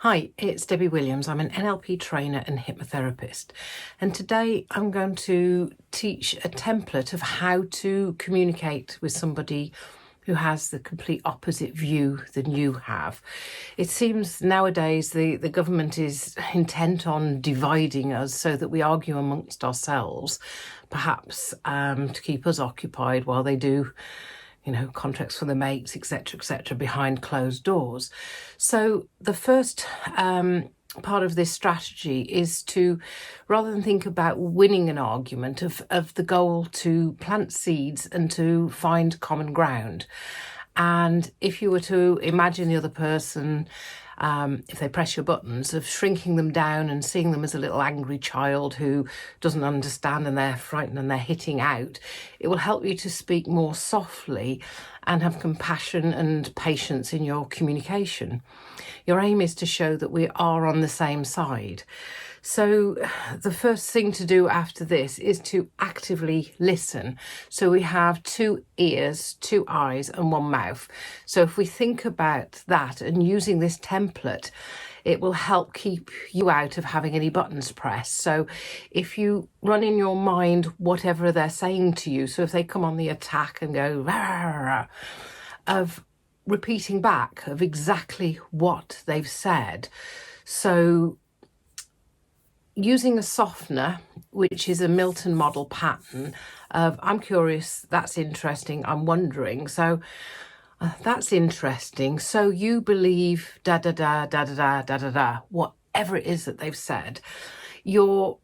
Hi, it's Debbie Williams. I'm an NLP trainer and hypnotherapist. And today I'm going to teach a template of how to communicate with somebody who has the complete opposite view than you have. It seems nowadays the government is intent on dividing us so that we argue amongst ourselves, perhaps to keep us occupied while they do contracts for the mates, etc., behind closed doors. So the first part of this strategy is to, rather than think about winning an argument, of the goal to plant seeds and to find common ground. And if you were to imagine the other person, if they press your buttons, of shrinking them down and seeing them as a little angry child who doesn't understand and they're frightened and they're hitting out, it will help you to speak more softly and have compassion and patience in your communication. Your aim is to show that we are on the same side. So the first thing to do after this is to actively listen. So we have 2 ears, 2 eyes and 1 mouth. So if we think about that and using this template, it will help keep you out of having any buttons pressed. So if you run in your mind whatever they're saying to you, so if they come on the attack and go, rah, rah, rah, of repeating back of exactly what they've said. So using a softener, which is a Milton model pattern of, I'm curious, that's interesting, I'm wondering, so that's interesting, so you believe da da da da da da da da da, whatever it is that they've said. You're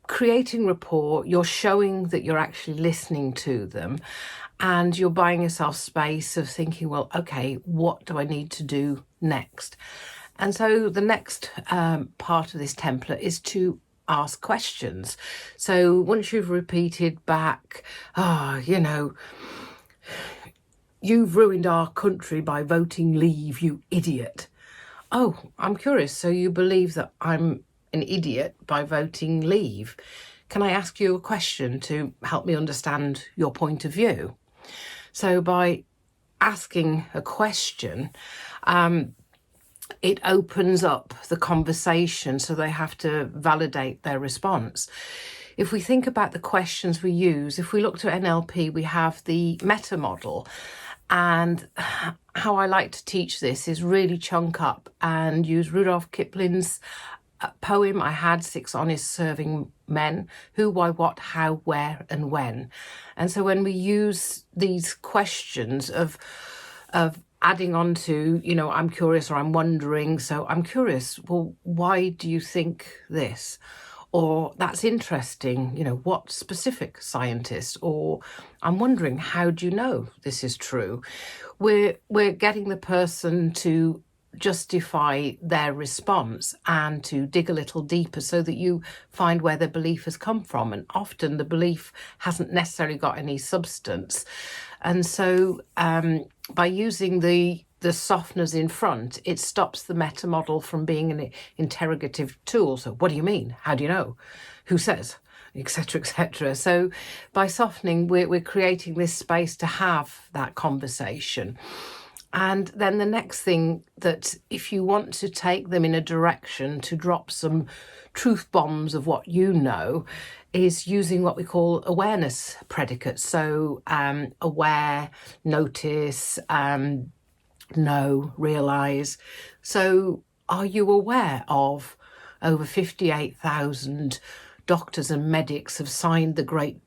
creating rapport, you're showing that you're actually listening to them, and you're buying yourself space of thinking, well, okay, what do I need to do next? And so the next part of this template is to ask questions. So once you've repeated back, you've ruined our country by voting Leave, you idiot. Oh, I'm curious. So you believe that I'm an idiot by voting Leave? Can I ask you a question to help me understand your point of view? So by asking a question, it opens up the conversation, so they have to validate their response. If we think about the questions we use, if we look to NLP, we have the Meta Model. And how I like to teach this is really chunk up and use Rudolph Kipling's poem, I Had 6 Honest Serving Men, who, why, what, how, where, and when. And so when we use these questions of adding on to, I'm curious or I'm wondering, so I'm curious, well, why do you think this? Or that's interesting, what specific scientist? Or I'm wondering, how do you know this is true? We're getting the person to justify their response and to dig a little deeper so that you find where their belief has come from. And often the belief hasn't necessarily got any substance. And so by using the softeners in front, it stops the meta model from being an interrogative tool. So what do you mean? How do you know? Who says? Etc., etc. So by softening, we're creating this space to have that conversation. And then the next thing, that if you want to take them in a direction to drop some truth bombs of what you know, is using what we call awareness predicates. So aware, notice, know, realise. So are you aware of over 58,000 doctors and medics have signed the Great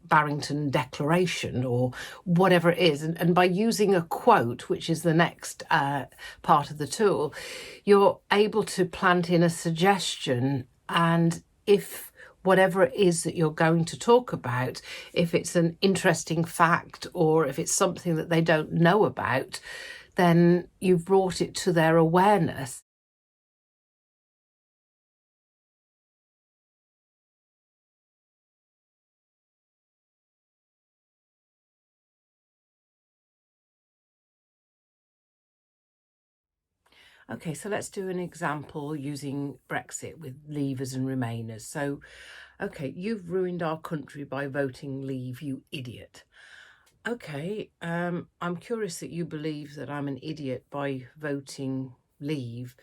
Barrington Declaration, or whatever it is? And by using a quote, which is the next part of the tool, you're able to plant in a suggestion. And if whatever it is that you're going to talk about, if it's an interesting fact or if it's something that they don't know about, then you've brought it to their awareness. Okay, so let's do an example using Brexit with Leavers and Remainers. So, okay, you've ruined our country by voting Leave, you idiot. Okay, I'm curious that you believe that I'm an idiot by voting Leave.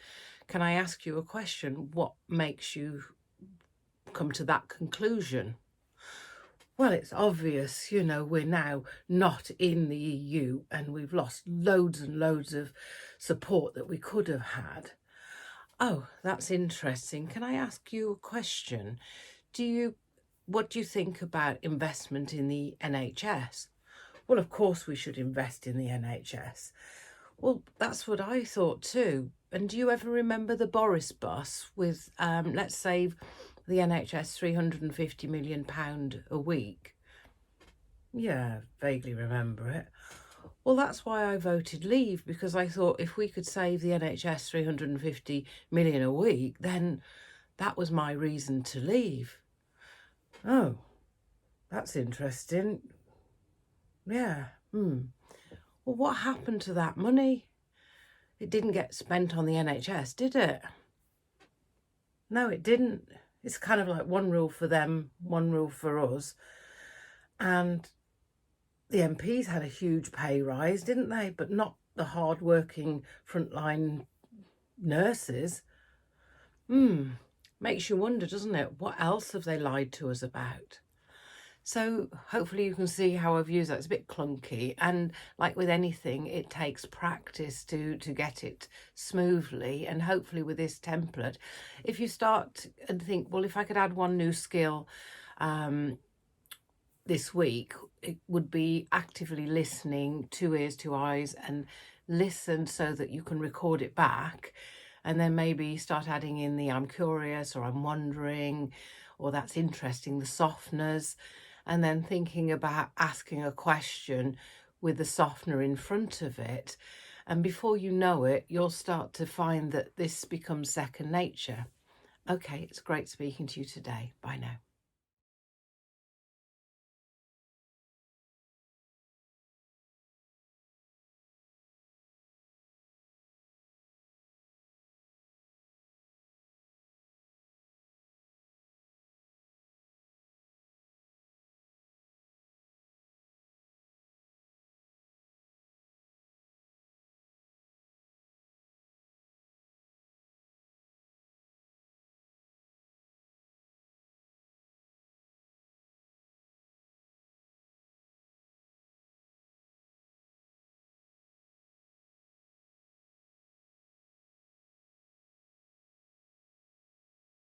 Can I ask you a question? What makes you come to that conclusion? Well, it's obvious, you know, we're now not in the EU and we've lost loads and loads of support that we could have had. Oh, that's interesting. Can I ask you a question? What do you think about investment in the NHS? Well, of course we should invest in the NHS. Well, that's what I thought too. And do you ever remember the Boris bus with, let's save the NHS £350 million a week? Yeah, vaguely remember it. Well, that's why I voted Leave, because I thought if we could save the NHS 350 million a week, then that was my reason to leave. Oh, that's interesting. Yeah. Well, what happened to that money? It didn't get spent on the NHS, did it? No, it didn't. It's kind of like one rule for them, one rule for us. And the MPs had a huge pay rise, didn't they? But not the hard-working frontline nurses. Makes you wonder, doesn't it? What else have they lied to us about? So hopefully you can see how I've used that. It's a bit clunky, and like with anything, it takes practice to get it smoothly. And hopefully with this template, if you start and think, well, if I could add one new skill this week, it would be actively listening, 2 ears, 2 eyes, and listen so that you can record it back. And then maybe start adding in the I'm curious or I'm wondering or that's interesting, the softeners, and then thinking about asking a question with the softener in front of it. And before you know it, you'll start to find that this becomes second nature. Okay, it's great speaking to you today. Bye now.